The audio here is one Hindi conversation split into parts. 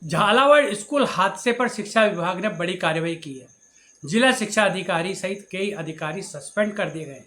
झालावाड़ स्कूल हादसे पर शिक्षा विभाग ने बड़ी कार्रवाई की है। जिला शिक्षा अधिकारी सहित कई अधिकारी सस्पेंड कर दिए गए।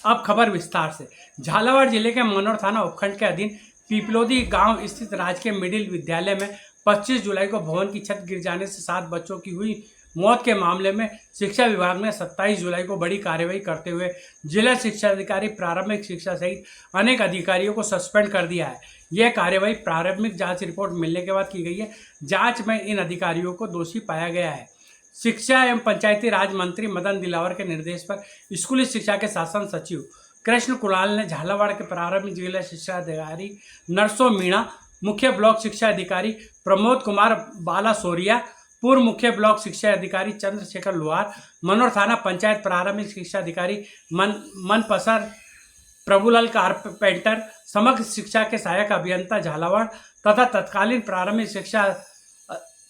अब खबर विस्तार से। झालावाड़ जिले के मनोर थाना उपखंड के अधीन पीपलोदी गांव स्थित राजकीय मिडिल विद्यालय में 25 जुलाई को भवन की छत गिर जाने से 7 बच्चों की हुई मौत के मामले में शिक्षा विभाग ने 27 जुलाई को बड़ी कार्रवाई करते हुए जिला शिक्षा अधिकारी प्रारंभिक शिक्षा सहित अनेक अधिकारियों को सस्पेंड कर दिया है। यह कार्रवाई प्रारंभिक जांच रिपोर्ट मिलने के बाद की गई है। जांच में इन अधिकारियों को दोषी पाया गया है। शिक्षा एवं पंचायती राज मंत्री मदन दिलावर के निर्देश पर स्कूली शिक्षा के शासन सचिव कृष्ण कुणाल ने झालावाड़ के प्रारंभिक जिला शिक्षा अधिकारी नरसो मीणा, मुख्य ब्लॉक शिक्षा अधिकारी प्रमोद कुमार बालासोरिया, पूर्व मुख्य ब्लॉक शिक्षा अधिकारी चंद्रशेखर लोहार, मनोर थाना पंचायत प्रारंभिक शिक्षा अधिकारी मनपसर प्रभुलाल कारपेंटर, समग्र शिक्षा के सहायक अभियंता झालावाड़ तथा तत्कालीन प्रारंभिक शिक्षा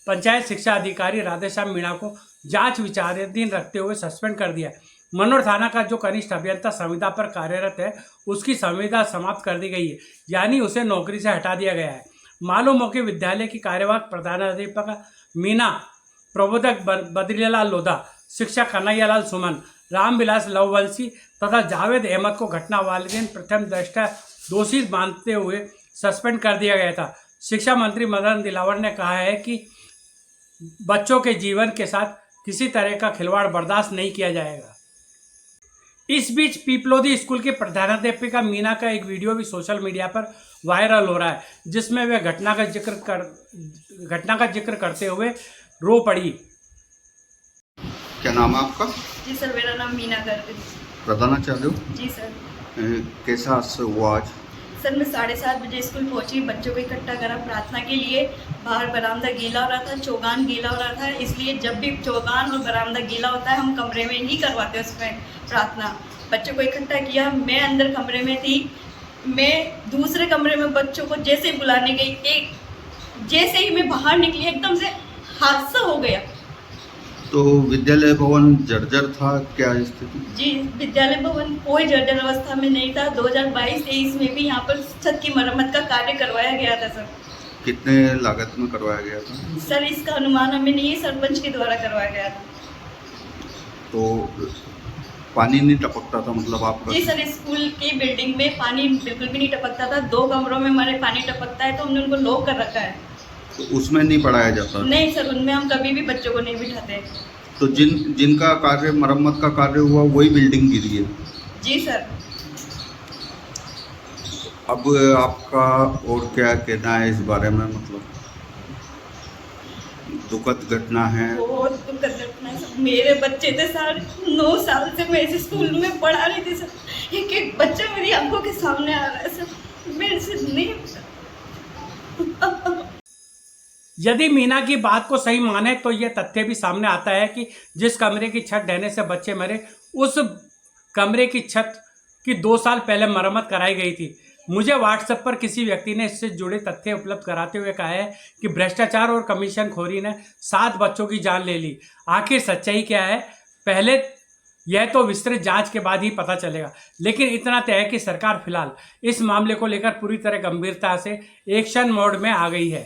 पंचायत शिक्षा अधिकारी राधेश्याम मीणा को जांच विचाराधीन रखते हुए सस्पेंड कर दिया है। मनोर थाना का जो कनिष्ठ अभियंता संविदा पर कार्यरत है, उसकी संविदा समाप्त कर दी गई है, यानी उसे नौकरी से हटा दिया गया है। मालूम हो कि विद्यालय की कार्यवाहक प्रधानाध्यापिका मीना, प्रबोधक बद्रीलाल लोधा, शिक्षक कन्हैयालाल सुमन, रामविलास लववंशी तथा जावेद अहमद को घटना वाले दिन प्रथम दृष्टया दोषी मानते हुए सस्पेंड कर दिया गया था। शिक्षा मंत्री मदन दिलावर ने कहा है कि बच्चों के जीवन के साथ किसी तरह का खिलवाड़ बर्दाश्त नहीं किया जाएगा। इस बीच पीपलोदी स्कूल की प्रधानाध्यापिका मीना का एक वीडियो भी सोशल मीडिया पर वायरल हो रहा है, जिसमें वे घटना का जिक्र करते हुए रो पड़ी। क्या नाम है आपका? जी सर, मेरा नाम मीना गर्ग। प्रधानाचार्य हो? जी सर। कैसा हादसा हुआ आज? सर, मैं 7:30 बजे स्कूल पहुंची, बच्चों को इकट्ठा करा प्रार्थना के लिए। बाहर बरामदा गीला हो रहा था, चौगान गीला हो रहा था, इसलिए जब भी चौगान और बरामदा गीला होता है हम कमरे में ही करवाते हैं उसमें प्रार्थना। बच्चों को इकट्ठा किया, मैं अंदर कमरे में थी। मैं दूसरे कमरे में बच्चों को जैसे ही बुलाने गई, जैसे ही मैं बाहर निकली एकदम से हादसा हो गया। तो विद्यालय भवन जर्जर था, क्या स्थिति? जी, विद्यालय भवन कोई जर्जर अवस्था में नहीं था। 2022-23 में भी यहाँ पर छत की मरम्मत का कार्य करवाया गया था सर। कितने लागत में करवाया गया था? सर, इसका अनुमान हमें नहीं है, सरपंच के द्वारा करवाया गया था। तो पानी नहीं टपकता था मतलब आपका? जी सर, स्कूल की बिल्डिंग में पानी बिल्कुल भी नहीं टपकता था। 2 कमरों में हमारे पानी टपकता है, तो हमने उनको लॉक कर रखा है। तो उसमें नहीं पढ़ाया जाता? नहीं सर, उनमें हम कभी भी बच्चों को नहीं बिठाते। तो जिनका कार्य मरम्मत का कार्य हुआ वही बिल्डिंग गिरी है? जी सर। अब आपका और क्या कहना है इस बारे में? मतलब दुखद घटना है। बहुत दुखद घटना है सर। मेरे बच्चे थे सर, 9 साल से मैं इस स्कूल में पढ़ा रही थी सर। एक बच्चा मेरी आंखों के सामने आ रहा है सर, मेरे से नहीं। यदि मीना की बात को सही माने तो यह तथ्य भी सामने आता है कि जिस कमरे की छत ढहने से बच्चे मरे, उस कमरे की छत की 2 साल पहले मरम्मत कराई गई थी। मुझे व्हाट्सएप पर किसी व्यक्ति ने इससे जुड़े तथ्य उपलब्ध कराते हुए कहा है कि भ्रष्टाचार और कमीशनखोरी ने 7 बच्चों की जान ले ली। आखिर सच्चाई क्या है, पहले यह तो विस्तृत जांच के बाद ही पता चलेगा, लेकिन इतना तय है कि सरकार फिलहाल इस मामले को लेकर पूरी तरह गंभीरता से एक्शन मोड में आ गई है।